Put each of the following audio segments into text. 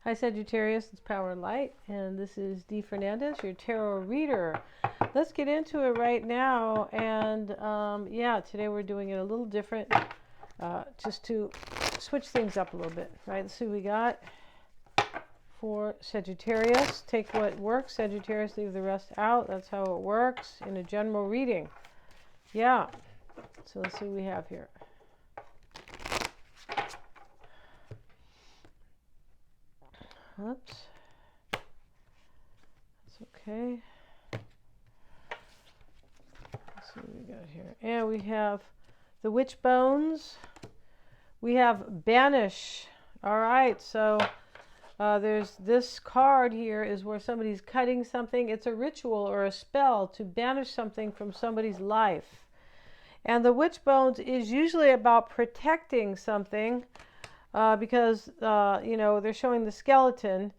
Hi Sagittarius, it's Power and Light, and this is Dee Fernandez, your tarot reader. Let's get into it right now, and yeah, today we're doing it a little different, just to switch things up a little bit, right? Let's see what we got for Sagittarius. Take what works, Sagittarius, leave the rest out. That's how it works in a general reading. Yeah, so let's see what we have here. Oops. That's okay. Let's see what we got here. And we have the witch bones. We have banish. All right, so there's this card here is where somebody's cutting something. It's a ritual or a spell to banish something from somebody's life. And the witch bones is usually about protecting something. Because, you know, they're showing the skeleton.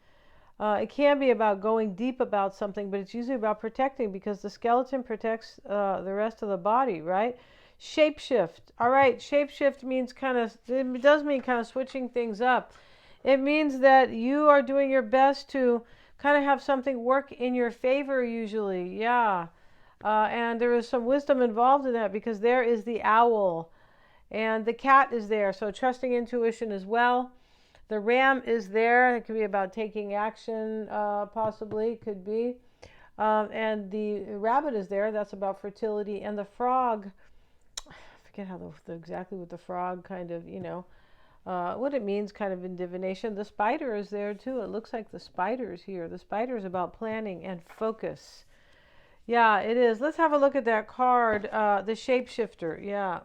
It can be about going deep about something, but it's usually about protecting because the skeleton protects the rest of the body, right? Shapeshift. All right, shapeshift means it does mean kind of switching things up. It means that you are doing your best to kind of have something work in your favor usually, yeah. And there is some wisdom involved in that because there is the owl. And the cat is there, so trusting intuition as well. The ram is there. It could be about taking action, possibly, could be. And the rabbit is there. That's about fertility. And the frog, I forget how exactly what the frog kind of, you know, what it means kind of in divination. The spider is there too. It looks like the spider is here. The spider is about planning and focus. Yeah, it is. Let's have a look at that card, the shapeshifter. Yeah,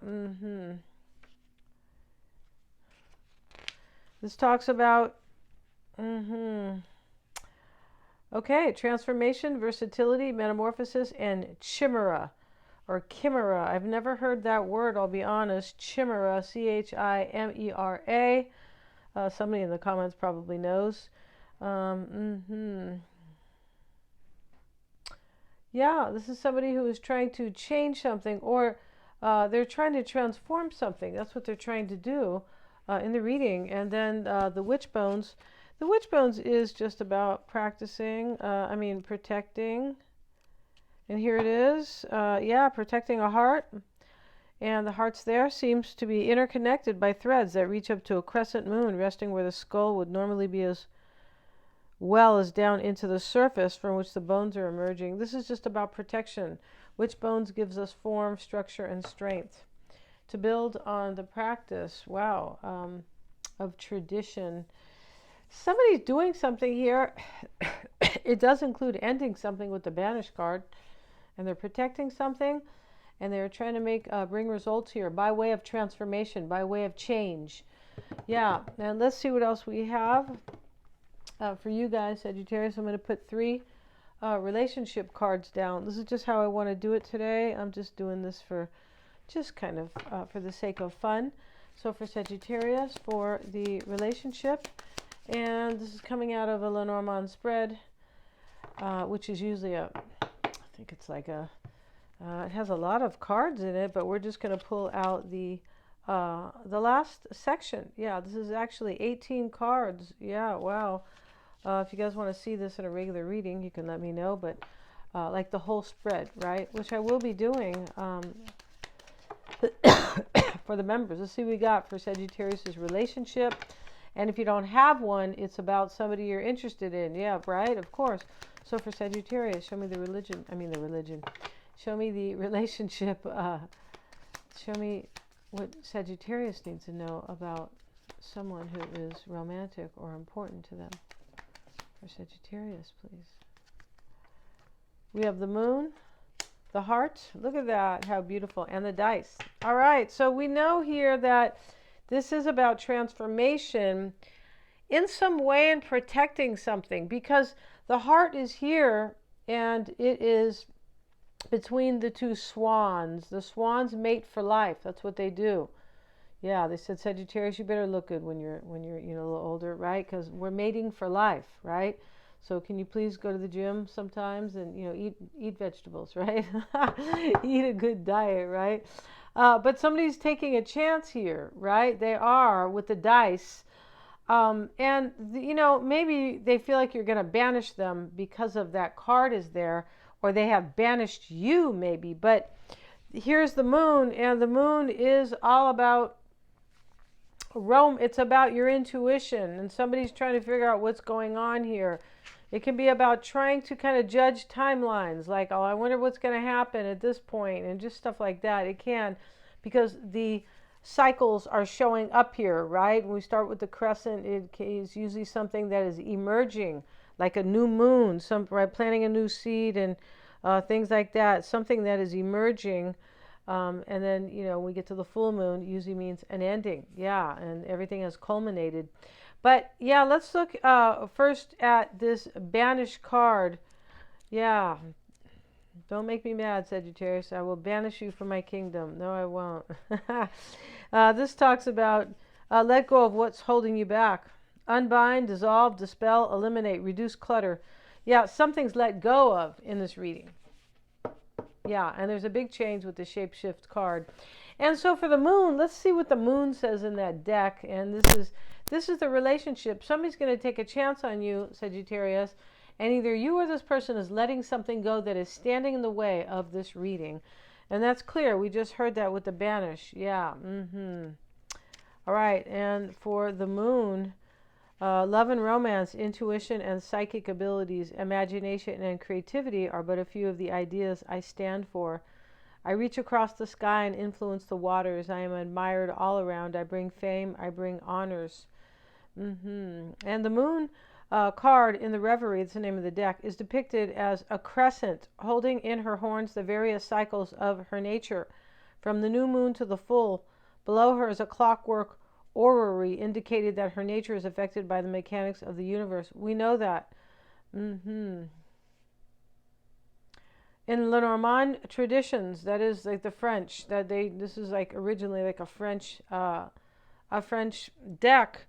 This talks about, okay, transformation, versatility, metamorphosis, and chimera, or chimera. I've never heard that word, I'll be honest. Chimera, C-H-I-M-E-R-A. Somebody in the comments probably knows. Yeah, this is somebody who is trying to change something, or they're trying to transform something. That's what they're trying to do. In the reading. And then the witch bones. The witch bones is just about practicing, protecting. And here it is. Yeah, protecting a heart. And the heart's there seems to be interconnected by threads that reach up to a crescent moon, resting where the skull would normally be, as well as down into the surface from which the bones are emerging. This is just about protection. Witch bones gives us form, structure, and strength. To build on the practice, wow, of tradition. Somebody's doing something here. It does include ending something with the banish card, and they're protecting something, and they're trying to bring results here by way of transformation, by way of change. Yeah, and let's see what else we have for you guys, Sagittarius. I'm going to put 3 relationship cards down. This is just how I want to do it today. I'm just doing this for just kind of for the sake of fun. So for Sagittarius, for the relationship, and this is coming out of a Lenormand spread, which is usually I think it's like it has a lot of cards in it, but we're just going to pull out the last section. Yeah, this is actually 18 cards. Yeah, wow. If you guys want to see this in a regular reading, you can let me know, but like the whole spread, right, which I will be doing for the members. Let's see what we got for Sagittarius's relationship. And if you don't have one, it's about somebody you're interested in. Yeah, right? Of course. So for Sagittarius, show me the religion. Show me the relationship. Show me what Sagittarius needs to know about someone who is romantic or important to them. For Sagittarius, please. We have the moon. The heart, look at that, how beautiful, and the dice. All right, so we know here that this is about transformation in some way and protecting something, because the heart is here and it is between the 2 swans. The swans mate for life. That's what they do. Yeah, they said, Sagittarius, you better look good when you're a little older, right? Because we're mating for life, right? So can you please go to the gym sometimes and, eat vegetables, right? Eat a good diet, right? But somebody's taking a chance here, right? They are with the dice. Maybe they feel like you're going to banish them because of that card is there, or they have banished you maybe. But here's the moon, and the moon is all about Rome. It's about your intuition, and somebody's trying to figure out what's going on here. It can be about trying to kind of judge timelines, like, oh, I wonder what's going to happen at this point, and just stuff like that. It can, because the cycles are showing up here, right? When we start with the crescent, it is usually something that is emerging, like a new moon, right, planting a new seed and things like that, something that is emerging. And then, when we get to the full moon, it usually means an ending. Yeah, and everything has culminated. But yeah, let's look first at this banish card. Yeah, don't make me mad, Sagittarius. I will banish you from my kingdom. No, I won't. This talks about let go of what's holding you back. Unbind, dissolve, dispel, eliminate, reduce clutter. Yeah, something's let go of in this reading. Yeah, and there's a big change with the shapeshift card. And so for the moon, let's see what the moon says in that deck. And this is the relationship. Somebody's going to take a chance on you, Sagittarius, and either you or this person is letting something go that is standing in the way of this reading. And that's clear. We just heard that with the banish. Yeah. All right. And for the moon, love and romance, intuition and psychic abilities, imagination and creativity are but a few of the ideas I stand for. I reach across the sky and influence the waters. I am admired all around. I bring fame. I bring honors. And the moon card in the Reverie, it's the name of the deck, is depicted as a crescent holding in her horns the various cycles of her nature, from the new moon to the full. Below her is a clockwork orrery, indicated that her nature is affected by the mechanics of the universe. We know that. In Lenormand traditions, that is like the French, this is like originally like a French deck.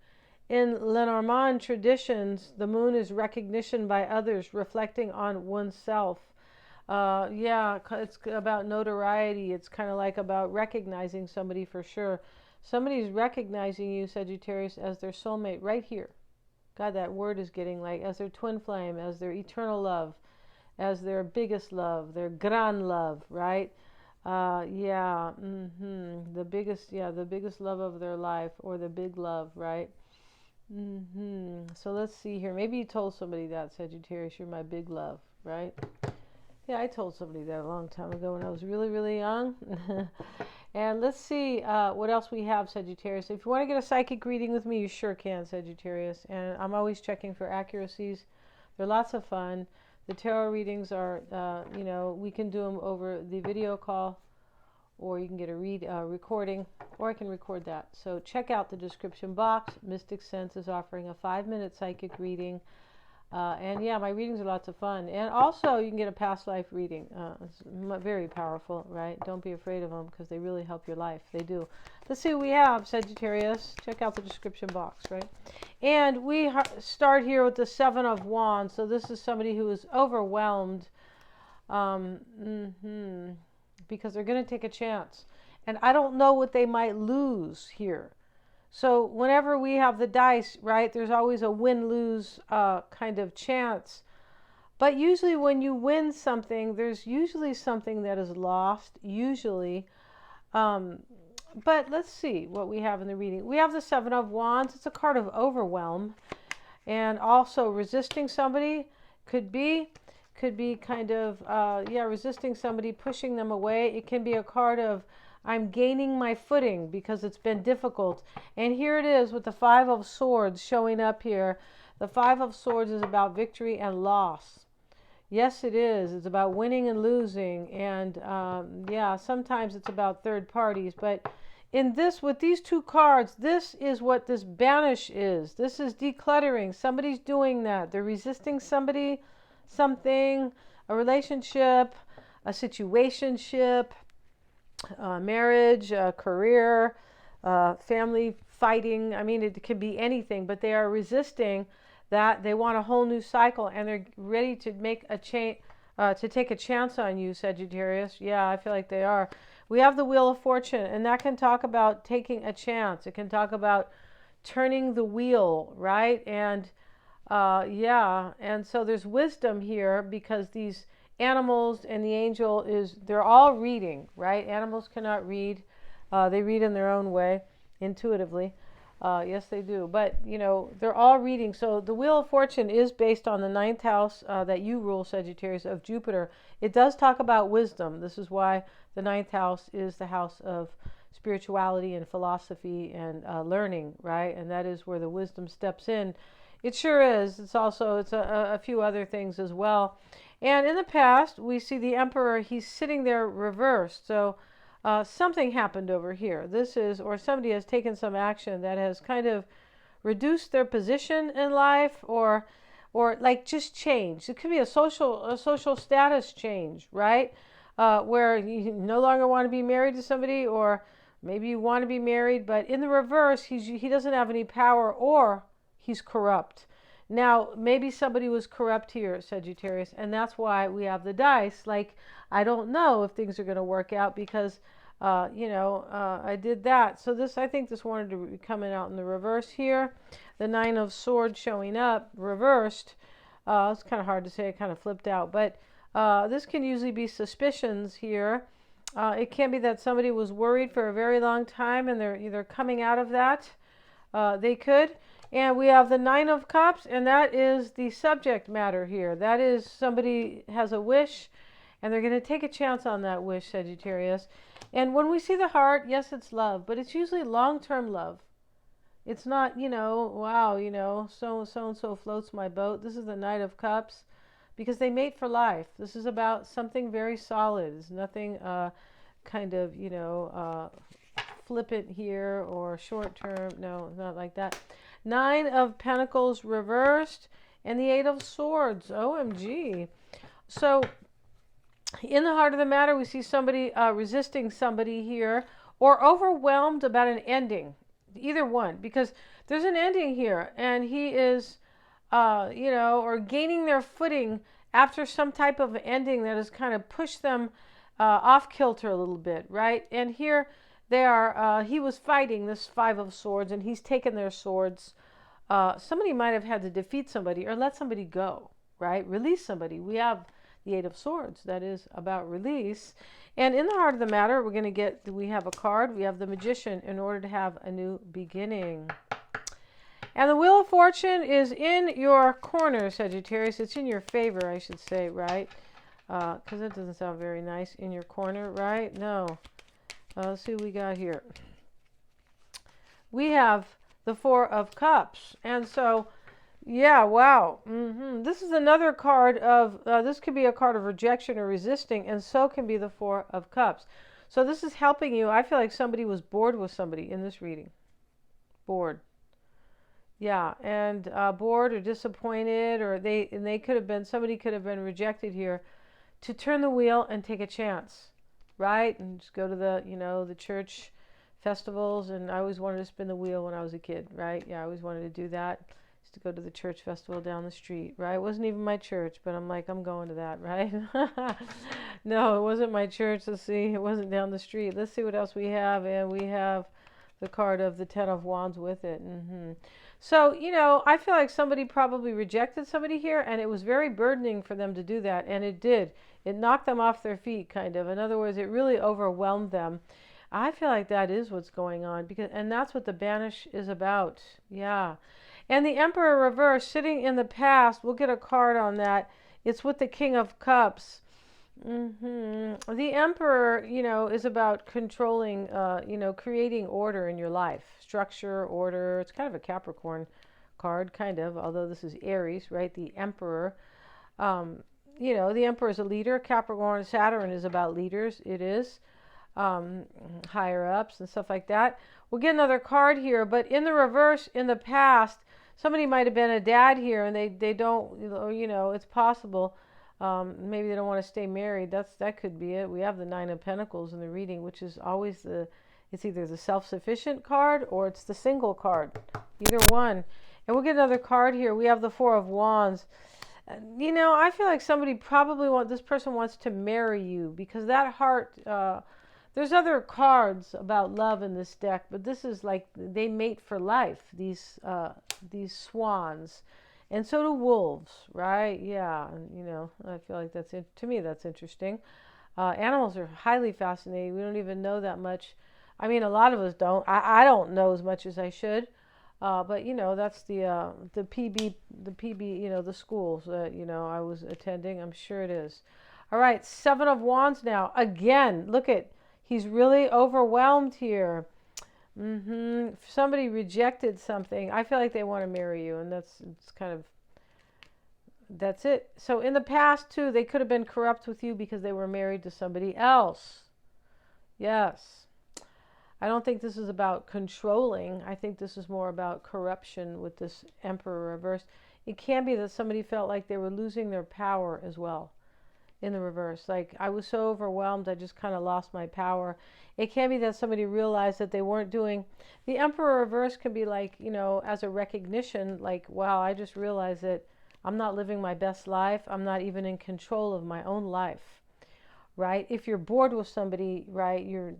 In Lenormand traditions, the moon is recognition by others, reflecting on oneself. It's about notoriety. It's kind of like about recognizing somebody for sure. Somebody's recognizing you, Sagittarius, as their soulmate right here. God, that word is getting like, as their twin flame, as their eternal love, as their biggest love, their grand love, right? The biggest love of their life, or the big love, right? So let's see here. Maybe you told somebody that, Sagittarius, you're my big love, right? Yeah, I told somebody that a long time ago when I was really, really young. And let's see what else we have, Sagittarius. If you want to get a psychic reading with me, you sure can, Sagittarius. And I'm always checking for accuracies. They're lots of fun. The tarot readings are, we can do them over the video call, or you can get a recording, or I can record that. So check out the description box. Mystic Sense is offering a 5-minute psychic reading. And yeah, my readings are lots of fun. And also, you can get a past life reading. It's very powerful, right? Don't be afraid of them, because they really help your life. They do. Let's see what we have, Sagittarius. Check out the description box, right? And we start here with the 7 of Wands. So this is somebody who is overwhelmed because they're going to take a chance. And I don't know what they might lose here. So whenever we have the dice, right, there's always a win-lose kind of chance. But usually when you win something, there's usually something that is lost, usually. But let's see what we have in the reading. We have the 7 of Wands. It's a card of overwhelm. And also resisting somebody could be kind of, resisting somebody, pushing them away. It can be a card of, I'm gaining my footing because it's been difficult. And here it is with the 5 of Swords showing up here. The 5 of Swords is about victory and loss. Yes, it is. It's about winning and losing. And sometimes it's about third parties. But with these two cards, this is what this banish is. This is decluttering. Somebody's doing that. They're resisting somebody, something, a relationship, a situationship, marriage, career, family, fighting. I mean, it could be anything, but they are resisting that. They want a whole new cycle, and they're ready to make a change, to take a chance on you, Sagittarius. Yeah, I feel like they are. We have the Wheel of Fortune, and that can talk about taking a chance. It can talk about turning the wheel, right? And yeah, and so there's wisdom here because these animals and the angel they're all reading, right? Animals cannot read. They read in their own way, intuitively. Yes, they do. But, they're all reading. So the Wheel of Fortune is based on the ninth house that you rule, Sagittarius, of Jupiter. It does talk about wisdom. This is why the ninth house is the house of spirituality and philosophy and learning, right? And that is where the wisdom steps in. It sure is. It's a few other things as well. And in the past, we see the Emperor, he's sitting there reversed. So something happened over here. Or somebody has taken some action that has kind of reduced their position in life, or like just changed. It could be a social status change, right? Where you no longer want to be married to somebody, or maybe you want to be married, but in the reverse, he doesn't have any power, or he's corrupt. Now, maybe somebody was corrupt here, Sagittarius, and that's why we have the dice. Like, I don't know if things are going to work out because, I did that. So I think this wanted to be coming out in the reverse here. The Nine of Swords showing up, reversed. It's kind of hard to say. It kind of flipped out. But this can usually be suspicions here. It can be that somebody was worried for a very long time and they're either coming out of that. They could. And we have the Nine of Cups, and that is the subject matter here. That is somebody has a wish, and they're going to take a chance on that wish, Sagittarius. And when we see the heart, yes, it's love, but it's usually long-term love. It's not, wow, so-and-so floats my boat. This is the Knight of Cups, because they mate for life. This is about something very solid. It's nothing kind of, flippant here or short-term. No, not like that. Nine of Pentacles reversed and the Eight of Swords. OMG. So in the heart of the matter, we see somebody resisting somebody here, or overwhelmed about an ending. Either one, because there's an ending here, and he is, or gaining their footing after some type of ending that has kind of pushed them off kilter a little bit, right? And here they are, he was fighting this Five of Swords, and he's taken their swords. Somebody might have had to defeat somebody or let somebody go, right? Release somebody. We have the Eight of Swords. That is about release. And in the heart of the matter, we have a card. We have the Magician in order to have a new beginning. And the Wheel of Fortune is in your corner, Sagittarius. It's in your favor, I should say, right? Because that doesn't sound very nice. In your corner, right? No. Let's see what we got here. We have the Four of Cups. And so, yeah, wow. This is another card of, this could be a card of rejection or resisting, and so can be the Four of Cups. So this is helping you. I feel like somebody was bored with somebody in this reading. Bored. Yeah, and bored or disappointed, or somebody could have been rejected here, to turn the wheel and take a chance. Right? And just go to the church festivals. And I always wanted to spin the wheel when I was a kid, right? Yeah, I always wanted to do that. Just to go to the church festival down the street, right? It wasn't even my church, but I'm like, I'm going to that, right? No, it wasn't my church. Let's see. It wasn't down the street. Let's see what else we have. And we have the card of the Ten of Wands with it. So, I feel like somebody probably rejected somebody here, and it was very burdening for them to do that. And it did. It knocked them off their feet, kind of. In other words, it really overwhelmed them. I feel like that is what's going on, and that's what the Banish is about. Yeah. And the Emperor reverse, sitting in the past, we'll get a card on that. It's with the King of Cups. The Emperor, is about controlling, creating order in your life. Structure, order. It's kind of a Capricorn card, kind of, although this is Aries, right? The Emperor. The Emperor is a leader. Capricorn, Saturn is about leaders. It is. Higher ups and stuff like that. We'll get another card here, but in the reverse, in the past, somebody might have been a dad here, and they don't, it's possible. Maybe they don't want to stay married. That could be it. We have the Nine of Pentacles in the reading, which is always it's either the self-sufficient card or it's the single card. Either one. And we'll get another card here. We have the Four of Wands. I feel like this person wants to marry you, because that heart There's other cards about love in this deck, but this is like they mate for life, these swans. And so do wolves, right? Yeah, you know, I feel like that's it. To me, that's interesting. Animals are highly fascinating. We don't even know that much. I mean, a lot of us don't. I don't know as much as I should. But you know, that's the PB, you know, the schools that, you know, I was attending. I'm sure it is. All right, Seven of Wands now. Again, look at, he's really overwhelmed here. Somebody rejected something. I feel like they want to marry you, and it's kind of, that's it. So in the past too, they could have been corrupt with you because they were married to somebody else. Yes. I don't think this is about controlling. I think this is more about corruption with this Emperor reverse. It can be that somebody felt like they were losing their power as well in the reverse. Like, I was so overwhelmed, I just kind of lost my power. It can be that somebody realized that they weren't doing... The Emperor reverse can be like, you know, as a recognition, like, wow, I just realized that I'm not living my best life. I'm not even in control of my own life, right? If you're bored with somebody, right, you're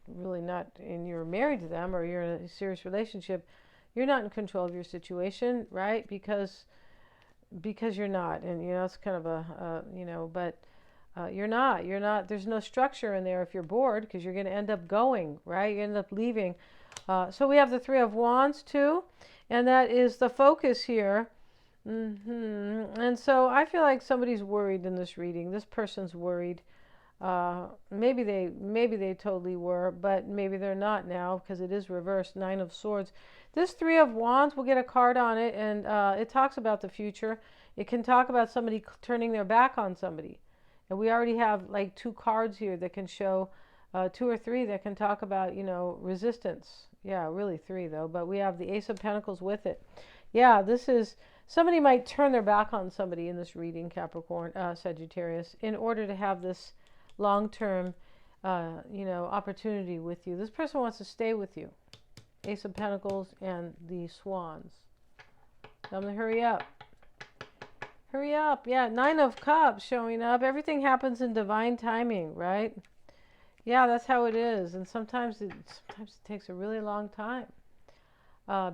really not, and you're married to them or you're in a serious relationship, you're not in control of your situation, right? Because you're not, and you know, it's kind of you know, but you're not, there's no structure in there if you're bored, because you're going to end up going, right? You end up leaving. So we have the Three of Wands too, and that is the focus here. And so I feel like somebody's worried in this reading. This person's worried. Maybe they totally were, but maybe they're not now, because it is reversed. Nine of Swords. This Three of Wands, we'll get a card on it, and it talks about the future. It can talk about somebody turning their back on somebody, and we already have like 2 cards here that can show, 2 or 3 that can talk about, you know, resistance. Yeah, really 3 though, but we have the Ace of Pentacles with it. Yeah, this is, somebody might turn their back on somebody in this reading, Capricorn, Sagittarius, in order to have this long-term, you know, opportunity with you. This person wants to stay with you. Ace of Pentacles and the Swans. Tell them to hurry up. Hurry up. Yeah, Nine of Cups showing up. Everything happens in divine timing, right? Yeah, that's how it is. And sometimes it takes a really long time.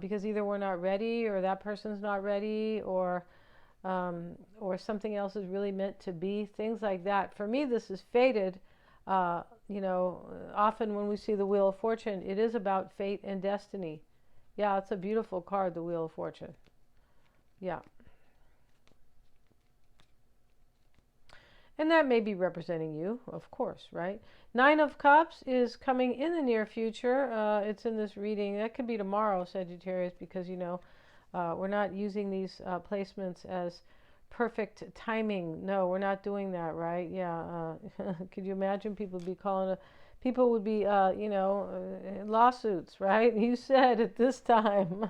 Because either we're not ready, or that person's not ready, or something else is really meant to be, things like that. For me, this is fated. You know, often when we see the Wheel of Fortune, it is about fate and destiny. Yeah, it's a beautiful card, the Wheel of Fortune. Yeah. And that may be representing you, of course, right? Nine of Cups is coming in the near future. It's in this reading. That could be tomorrow, Sagittarius, because, you know, we're not using these placements as perfect timing. No, we're not doing that, right? Yeah. Could you imagine people be calling people would be, you know, lawsuits, right? You said at this time.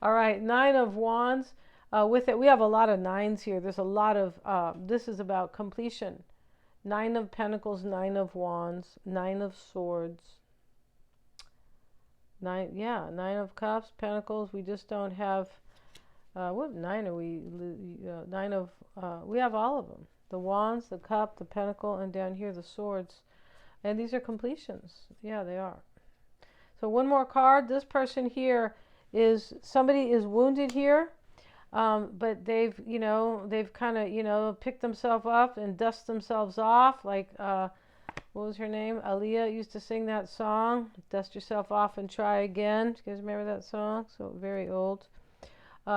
All right, Nine of Wands. With it, we have a lot of nines here. There's a lot of, this is about completion. Nine of Pentacles, Nine of Wands, Nine of Swords. Nine of Cups, Pentacles. We just don't have, what 9 are we? 9 of, we have all of them. The Wands, the Cup, the Pentacle, and down here the Swords. And these are completions. Yeah, they are. So one more card. This person here is, somebody is wounded here. But they've, you know, they've kind of, you know, picked themselves up and dust themselves off. Like, what was her name? Aaliyah used to sing that song, Dust Yourself Off and Try Again. Do you guys remember that song? So very old.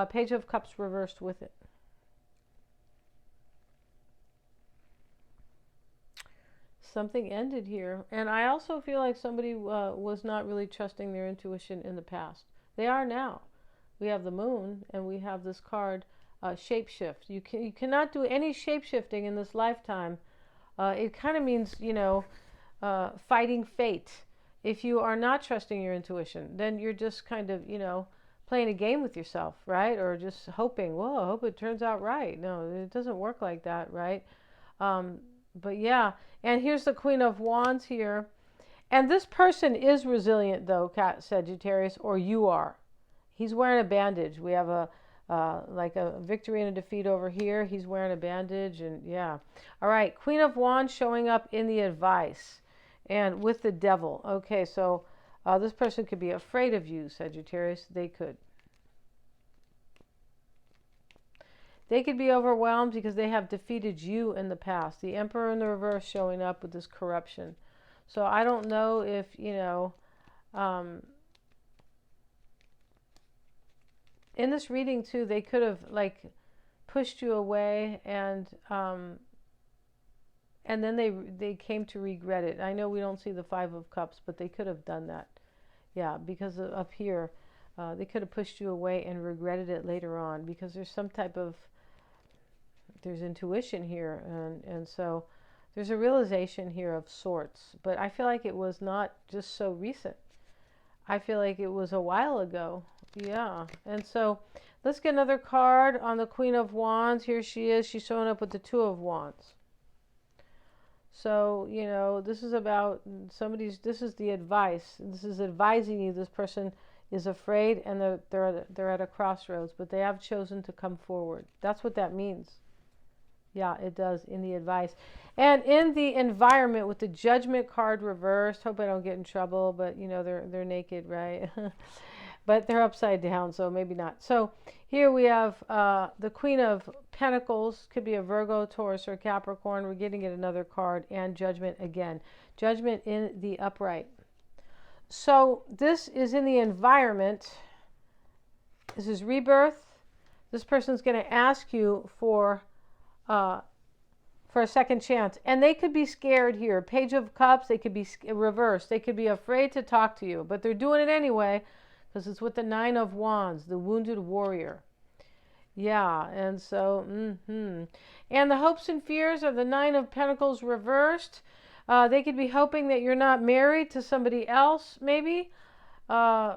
Page of Cups reversed with it. Something ended here. And I also feel like somebody was not really trusting their intuition in the past. They are now. We have the Moon, and we have this card, shapeshift. You cannot do any shapeshifting in this lifetime. It kind of means, you know, fighting fate. If you are not trusting your intuition, then you're just kind of, you know, playing a game with yourself, right? Or just hoping, well, I hope it turns out right. No, it doesn't work like that, right? But yeah, and here's the Queen of Wands here. And this person is resilient, though, Sagittarius, or you are. He's wearing a bandage. We have a like a victory and a defeat over here. He's wearing a bandage, and yeah. All right, Queen of Wands showing up in the advice. and with the devil. Okay, so this person could be afraid of you, Sagittarius. They could. They could be overwhelmed because they have defeated you in the past. The Emperor in the reverse showing up with this corruption. So I don't know if, in this reading too, they could have like pushed you away and then they came to regret it. I know we don't see the Five of Cups, but they could have done that. Yeah, because up here, they could have pushed you away and regretted it later on because there's some type of, there's intuition here. And so there's a realization here of sorts. But I feel like it was not just so recent. I feel like it was a while ago. Yeah. And so let's get another card on the Queen of Wands. Here she is. She's showing up with the Two of Wands. So, this is about this is the advice. This is advising you. This person is afraid and they're at a crossroads, but they have chosen to come forward. That's what that means. Yeah, it does in the advice. And in the environment with the Judgment card reversed, hope I don't get in trouble, but they're naked, right? But they're upside down, so maybe not. So here we have the Queen of Pentacles, could be a Virgo, Taurus, or Capricorn. We're getting it another card, and Judgment again. Judgment in the upright. So this is in the environment. This is rebirth. This person's going to ask you for a second chance. And they could be scared here. Page of Cups, they could be reversed. They could be afraid to talk to you, but they're doing it anyway. Because it's with the Nine of Wands, the wounded warrior. Yeah, and so, And the hopes and fears of the Nine of Pentacles reversed. They could be hoping that you're not married to somebody else, maybe. And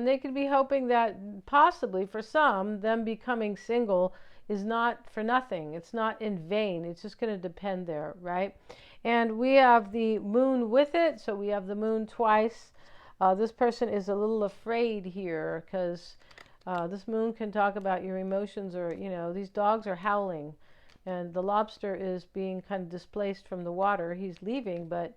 they could be hoping that possibly, for some, them becoming single is not for nothing. It's not in vain. It's just going to depend there, right? And we have the moon with it. So we have the moon twice. This person is a little afraid here because this moon can talk about your emotions or, these dogs are howling and the lobster is being kind of displaced from the water. He's leaving, but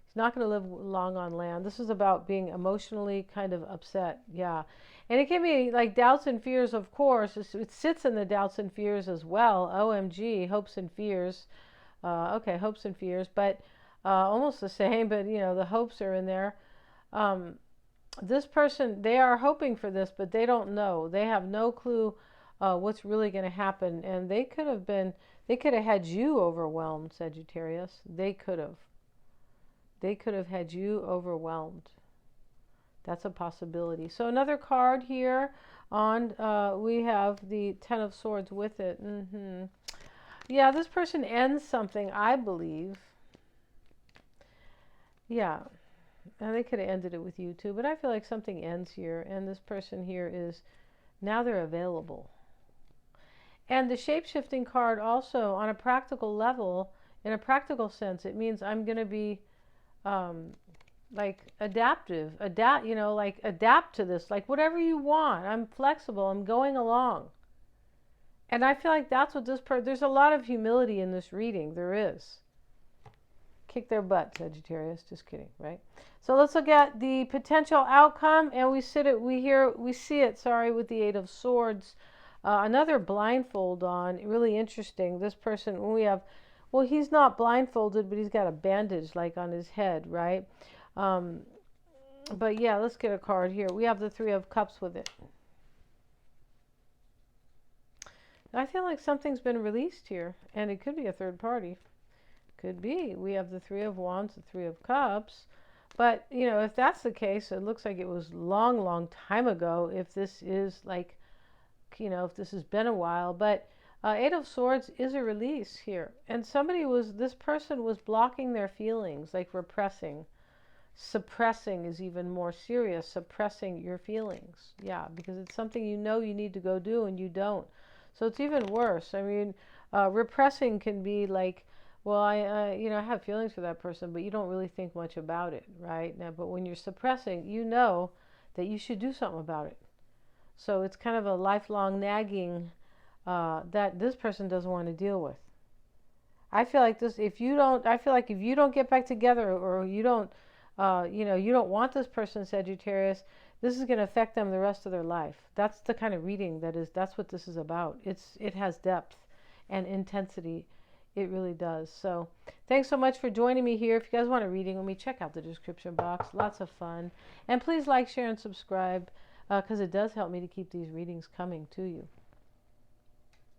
he's not going to live long on land. This is about being emotionally kind of upset. Yeah. And it can be like doubts and fears, of course. It sits in the doubts and fears as well. OMG, hopes and fears. Okay, hopes and fears, but almost the same, but, the hopes are in there. This person, they are hoping for this, but they don't know. They have no clue what's really going to happen. And they could have had you overwhelmed, Sagittarius. They could have had you overwhelmed. That's a possibility. So another card here on, we have the Ten of Swords with it. Yeah, this person ends something, I believe. Yeah. And they could have ended it with you too, but I feel like something ends here, and this person here is, now they're available. And the shape-shifting card also, on a practical level, in a practical sense, it means I'm going to be like adaptive, adapt to this, like whatever you want. I'm flexible, I'm going along. And I feel like that's what there's a lot of humility in this reading, there is. Kick their butt, Sagittarius. Just kidding, right? So let's look at the potential outcome, and we see it with the Eight of Swords. Another blindfold on, really interesting. This person, he's not blindfolded, but he's got a bandage like on his head, right? But yeah, let's get a card here. We have the Three of Cups with it. I feel like something's been released here, and it could be a third party. Could be. We have the Three of Wands, the Three of Cups. But, if that's the case, it looks like it was long, long time ago if this is like, if this has been a while. But Eight of Swords is a release here. And this person was blocking their feelings, like repressing. Suppressing is even more serious, suppressing your feelings. Yeah, because it's something you need to go do and you don't. So it's even worse. I mean, repressing can be like, well, I have feelings for that person, but you don't really think much about it, right? Now, but when you're suppressing, you know that you should do something about it. So it's kind of a lifelong nagging that this person doesn't want to deal with. I feel like this, if you don't, I feel like if you don't get back together, or you don't, you don't want this person, Sagittarius, this is going to affect them the rest of their life. That's the kind of reading that's what this is about. It has depth and intensity. It really does. So thanks so much for joining me here. If you guys want a reading with me, check out the description box. Lots of fun. And please like, share, and subscribe, because it does help me to keep these readings coming to you.